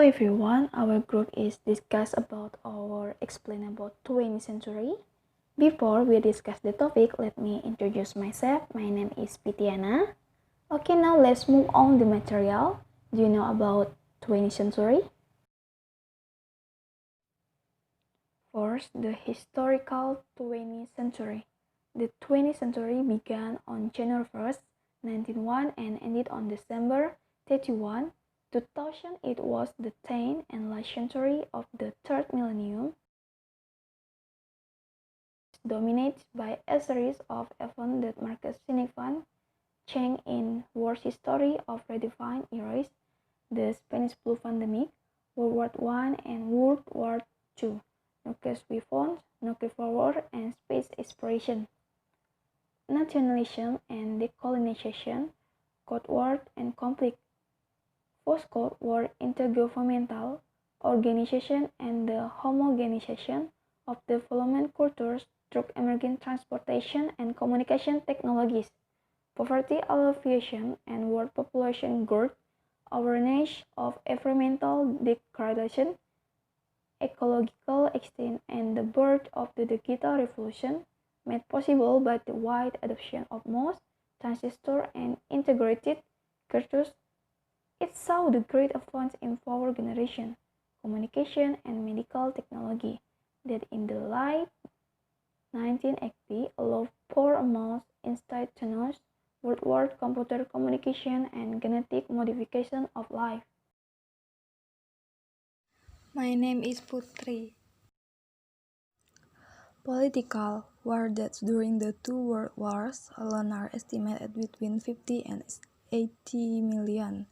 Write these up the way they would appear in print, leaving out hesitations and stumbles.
everyone, our group is discuss about our explain about 20th century. Before we discuss the topic, let me introduce myself. My name is Pitiana. Okay, now let's move on the material. Do you know about 20th century? First, the historical 20th century. The 20th century began on January 1st, 1901 and ended on December 31, 2000. It was the 10th and last century of the third millennium, dominated by a series of events that mark a significant change in world history of redefined eras: the Spanish flu pandemic, World War I and World War II, nuclear weapons, nuclear war, and space exploration, nationalism and decolonization, Cold War and conflict, post-Cold War intergovernmental organization, and the homogenization of development cultures through emerging transportation and communication technologies, poverty alleviation and world population growth, awareness of environmental degradation, ecological extinction, and the birth of the digital revolution, made possible by the wide adoption of most transistor and integrated circuits. It saw the great advance in power generation, communication, and medical technology that in the late 1980 allowed for most instantaneous worldwide computer communication and genetic modification of life. My name is Putri. Political war deaths during the two world wars alone are estimated between 50 and 80 million.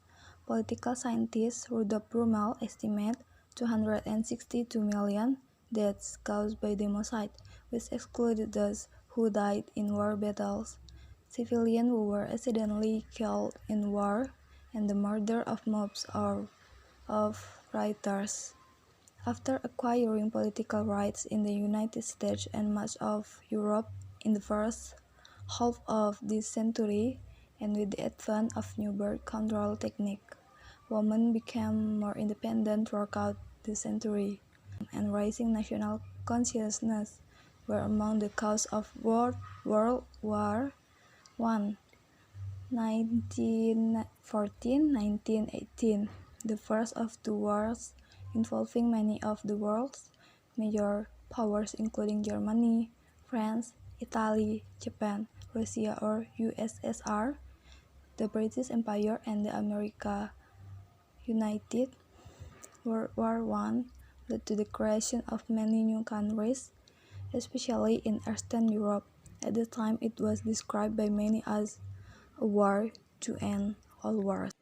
Political scientist Rudolf Rummel estimates 262 million deaths caused by democide, which excluded those who died in war battles, civilians who were accidentally killed in war, and the murder of mobs or of rioters. After acquiring political rights in the United States and much of Europe in the first half of this century, and with the advent of new birth control technique, women became more independent throughout the century, and rising national consciousness were among the causes of World War I, 1914-1918, the first of two wars involving many of the world's major powers including Germany, France, Italy, Japan, Russia or USSR, the British Empire, and the America United. World War I led to the creation of many new countries, especially in Eastern Europe. At the time, it was described by many as a war to end all wars.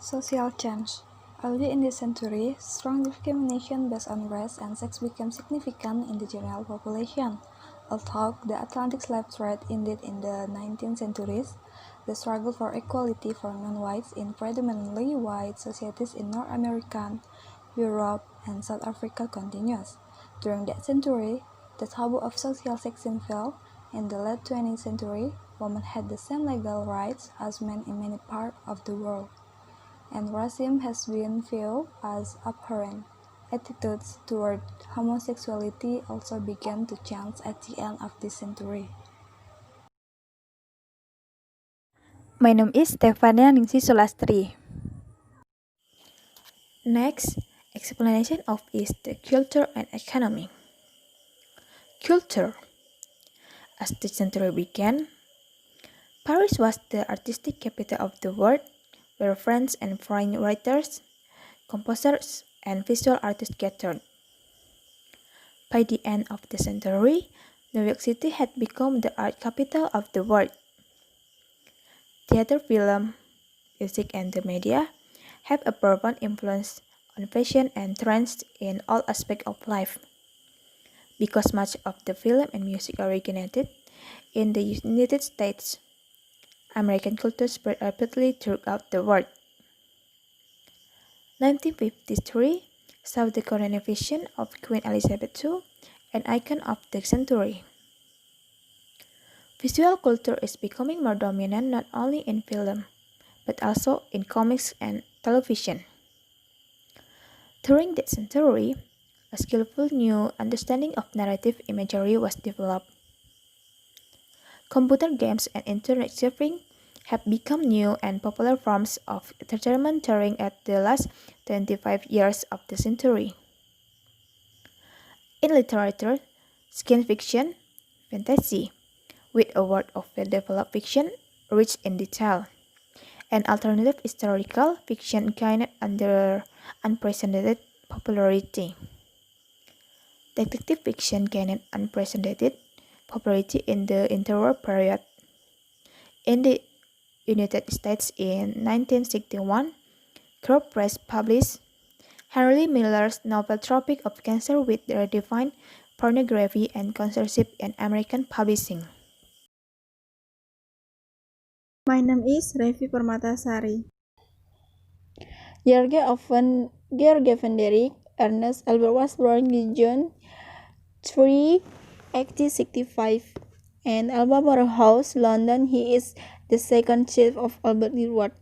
Social change. Early in this century, strong discrimination based on race and sex became significant in the general population. Although the Atlantic slave trade ended in the 19th century, the struggle for equality for non-whites in predominantly white societies in North America, Europe, and South Africa continues. During that century, the taboo of social section fell. In the late 20th century, women had the same legal rights as men in many parts of the world, and racism has been viewed as abhorrent. Attitudes toward homosexuality also began to change at the end of this century. My name is Stevania Ningsih Sulastri. Next, explanation of is the culture and economy. Culture. As the century began, Paris was the artistic capital of the world, where French and foreign writers, composers, and visual artists gathered. By the end of the century, New York City had become the art capital of the world. Theater, film, music, and the media have a profound influence on fashion and trends in all aspects of life. Because much of the film and music originated in the United States, American culture spread rapidly throughout the world. 1953 saw the coronation of Queen Elizabeth II, an icon of the century. Visual culture is becoming more dominant not only in film, but also in comics and television. During that century, a skillful new understanding of narrative imagery was developed. Computer games and internet surfing have become new and popular forms of entertainment during at the last 25 years of the century. In literature, science fiction, fantasy, with a world of well-developed fiction rich in detail, and alternative historical fiction gained under unprecedented popularity. Detective fiction gained unprecedented popularity in the interwar period. In the United States in 1961, Crow Press published Henry Miller's novel Tropic of Cancer with redefined pornography and censorship in American publishing. My name is Revi Permatasari. George Frederick Ernest Albert was born in June 3, 1865, in Albemarle House, London. He is the second child of Albert Edward,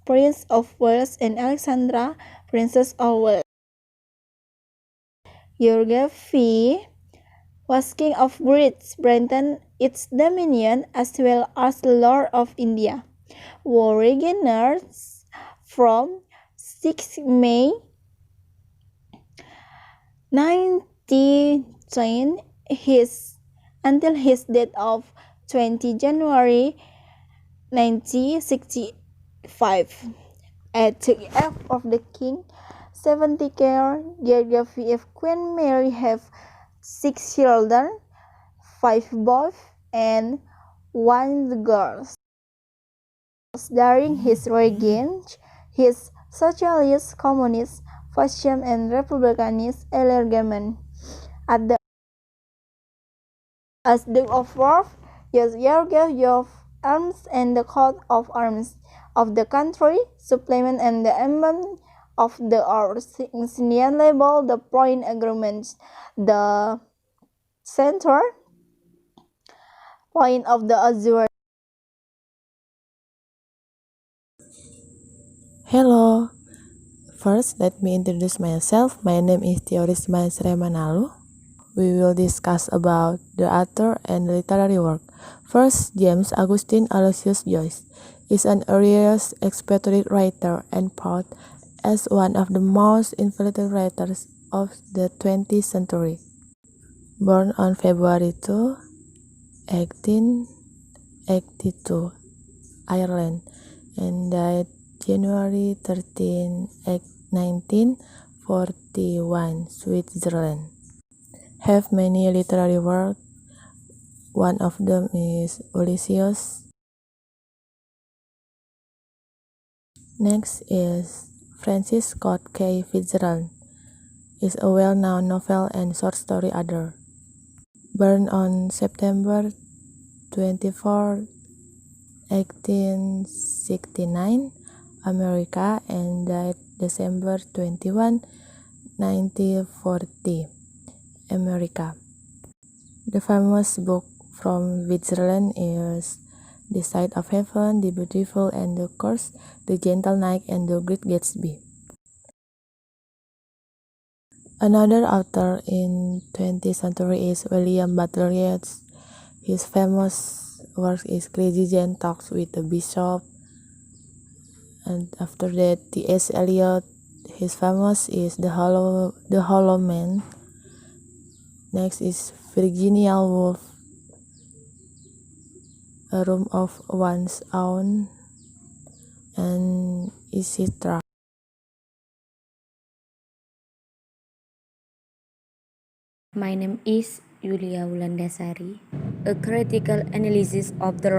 Prince of Wales, and Alexandra, Princess of Wales. George V was King of Great Britain, its dominion, as well as Lord of India. War reigns from 6 May 1910 until his death of 20 January 1965. At the age of the king, 70 care, George V. Queen Mary have 6 children, 5 boys and 1 girl. During his reign, his socialist, communist, fascist, and republicanist allegiance as Duke of York, George of arms and the coat of arms of the country, supplement and the emblem of the arms, insignia label, the point agreements, the center point of the azure. Hello, first let me introduce myself. My name is tiorisma manalu. We will discuss about the author and literary work. First, James Augustine Aloysius Joyce is an earliest expatriate writer and poet as one of the most influential writers of the 20th century. Born on February 2, 1882, Ireland, and died January 13, 1941, Switzerland. Have many literary works. One of them is Ulysses. Next is Francis Scott Key Fitzgerald. Is a well-known novel and short story author. Born on September 24, 1869, America, and died December 21, 1940, America. The famous book from Switzerland is The Side of Heaven, The Beautiful and the Curse, The Gentle Knight, and The Great Gatsby. Another author in 20th century is William Butler Yeats. His famous work is Crazy Jane Talks with the Bishop. And after that, T.S. Eliot. His famous is The Hollow Man. Next is Virginia Woolf, A Room of One's Own, and etc. My name is Yulia, Sari. A critical analysis of the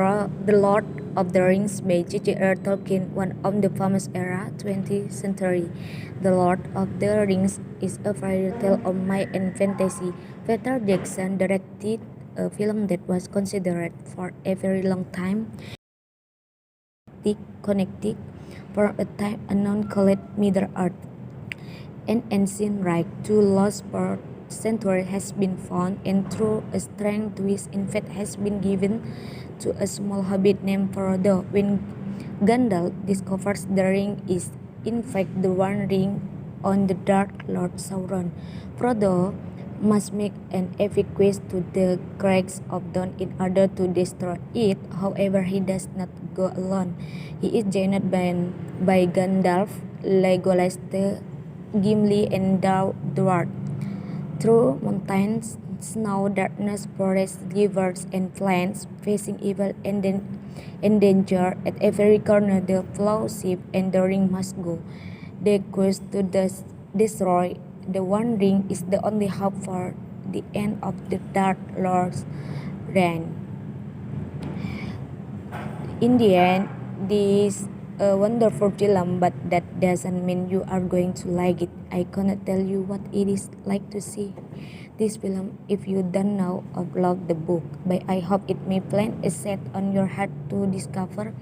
Lord of the Rings by J.R.R. Tolkien, one of the famous era 20th century. The Lord of the Rings is a fairy tale of myth and fantasy. Peter Jackson directed a film that was considered for a very long time connected for a time unknown called Middle-earth. An ancient right to lost birth century has been found, and through a strange twist, in fact, has been given to a small hobbit named Frodo. When Gandalf discovers the ring is in fact the One Ring on the Dark Lord Sauron. Frodo must make an epic quest to the Crags of Dawn in order to destroy it. However, he does not go alone. He is joined by Gandalf, Legolas, Gimli, and Dwarf. Through mountains, snow, darkness, forests, rivers, and plains, facing evil and danger at every corner, the fellowship and the ring must go. The quest to destroy the One Ring is the only hope for the end of the Dark Lord's reign. In the end, this is a wonderful film, but that doesn't mean you are going to like it. I cannot tell you what it is like to see this film if you don't know or love the book, but I hope it may plant a set on your heart to discover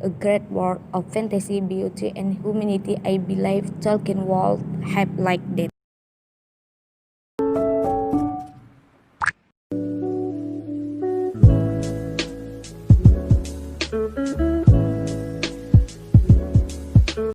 a great world of fantasy, beauty, and humanity. I believe Tolkien would have liked that.